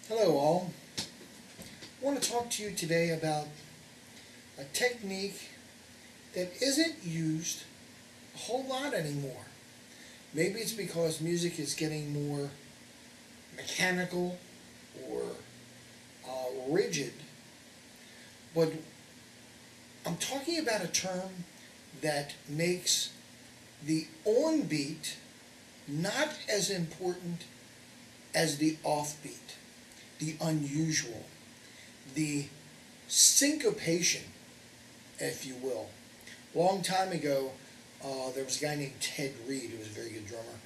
Hello all. I want to talk to you today about a technique that isn't used a whole lot anymore. Maybe it's because music is getting more mechanical or rigid, but I'm talking about a term that makes the on beat not as important as the offbeat, the unusual, the syncopation, if you will. A long time ago, there was a guy named Ted Reed, who was a very good drummer,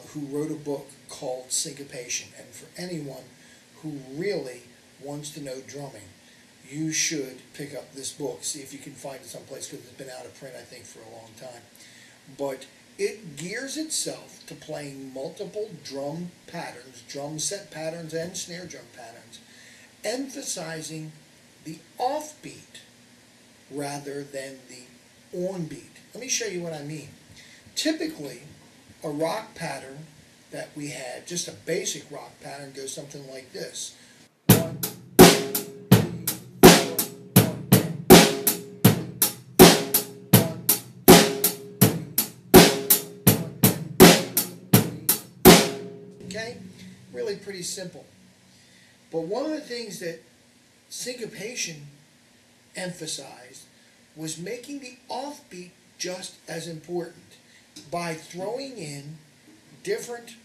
who wrote a book called Syncopation. And for anyone who really wants to know drumming, you should pick up this book. See if you can find it someplace, because it's been out of print, I think, for a long time. But it gears itself to playing multiple drum patterns, drum set patterns and snare drum patterns, emphasizing the offbeat rather than the onbeat. Let me show you what I mean. Typically, a rock pattern that we had, just a basic rock pattern, goes something like this. 1, 2, 3, okay? Really pretty simple. But one of the things that syncopation emphasized was making the offbeat just as important by throwing in different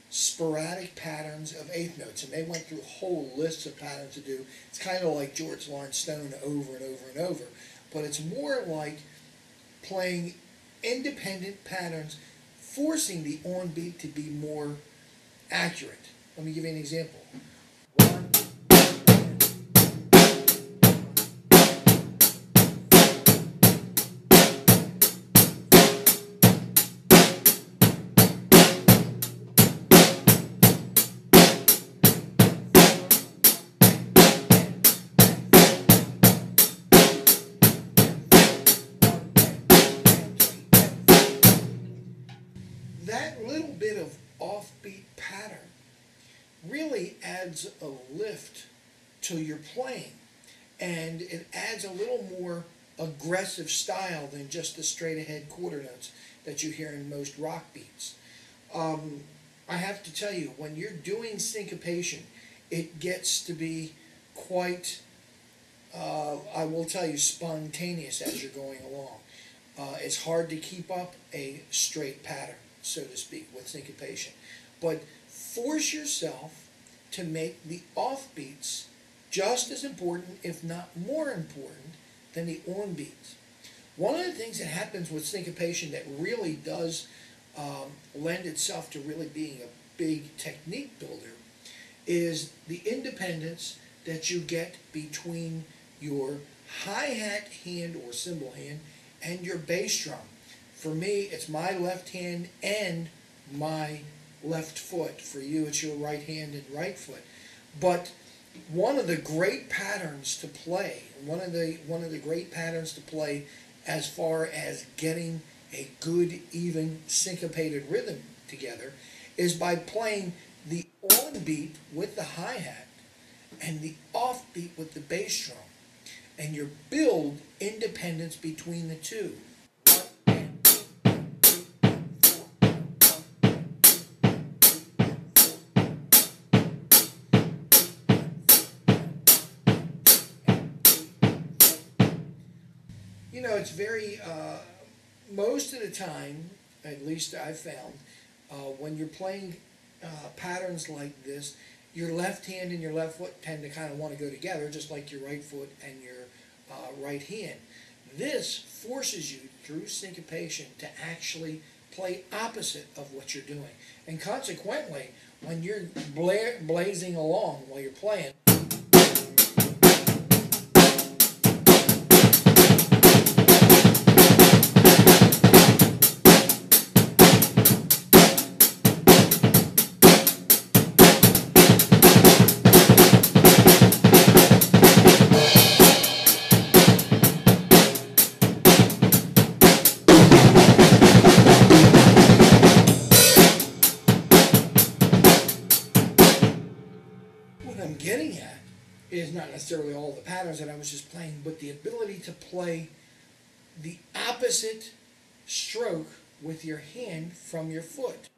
sporadic patterns of eighth notes. And they went through whole lists of patterns to do. It's kind of like George Lawrence Stone over and over and over. But it's more like playing independent patterns, forcing the on beat to be more accurate. Let me give you an example. 1, that little bit of offbeat pattern really adds a lift to your playing, and it adds a little more aggressive style than just the straight ahead quarter notes that you hear in most rock beats. I have to tell you, when you're doing syncopation, it gets to be quite, I will tell you, spontaneous as you're going along. It's hard to keep up a straight pattern, so to speak, with syncopation. But force yourself to make the offbeats just as important, if not more important, than the onbeats. One of the things that happens with syncopation that really does lend itself to really being a big technique builder is the independence that you get between your hi-hat hand or cymbal hand and your bass drum. For me, it's my left hand and my left foot. For you, it's your right hand and right foot. But one of the great patterns to play, one of the great patterns to play as far as getting a good, even, syncopated rhythm together is by playing the on beat with the hi-hat and the off beat with the bass drum. And you build independence between the two. You know, it's very, most of the time, at least I've found, when you're playing patterns like this, your left hand and your left foot tend to kind of want to go together, just like your right foot and your right hand. This forces you, through syncopation, to actually play opposite of what you're doing. And consequently, when you're blazing along while you're playing, what I'm getting at is not necessarily all the patterns that I was just playing, but the ability to play the opposite stroke with your hand from your foot.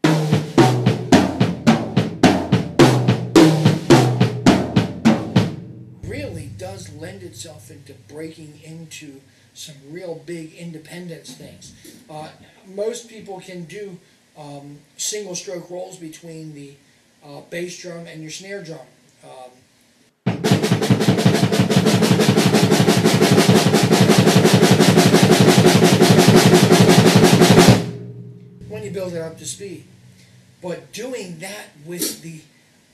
Really does lend itself into breaking into some real big independence things. Most people can do single stroke rolls between the bass drum and your snare drum. When you build it up to speed. But doing that with the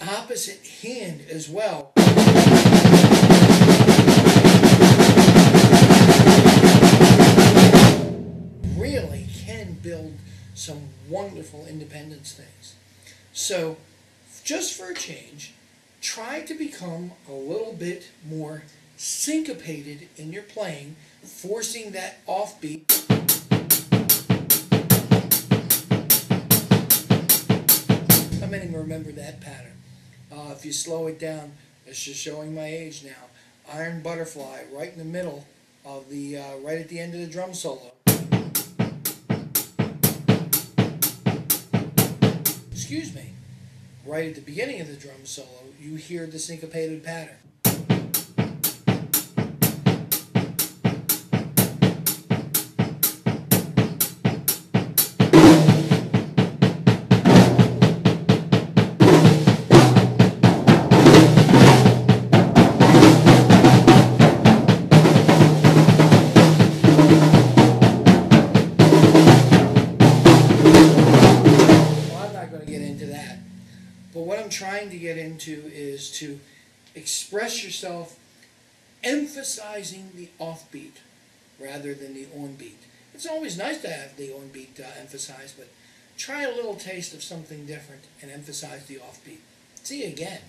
opposite hand as well really can build some wonderful independence things. So, just for a change, try to become a little bit more syncopated in your playing, forcing that offbeat. How many remember that pattern? If you slow it down, it's just showing my age now. Iron Butterfly, right in the middle of the, right at the end of the drum solo. Excuse me. Right at the beginning of the drum solo, you hear the syncopated pattern. But what I'm trying to get into is to express yourself emphasizing the offbeat rather than the onbeat. It's always nice to have the onbeat emphasized, but try a little taste of something different and emphasize the offbeat. See you again.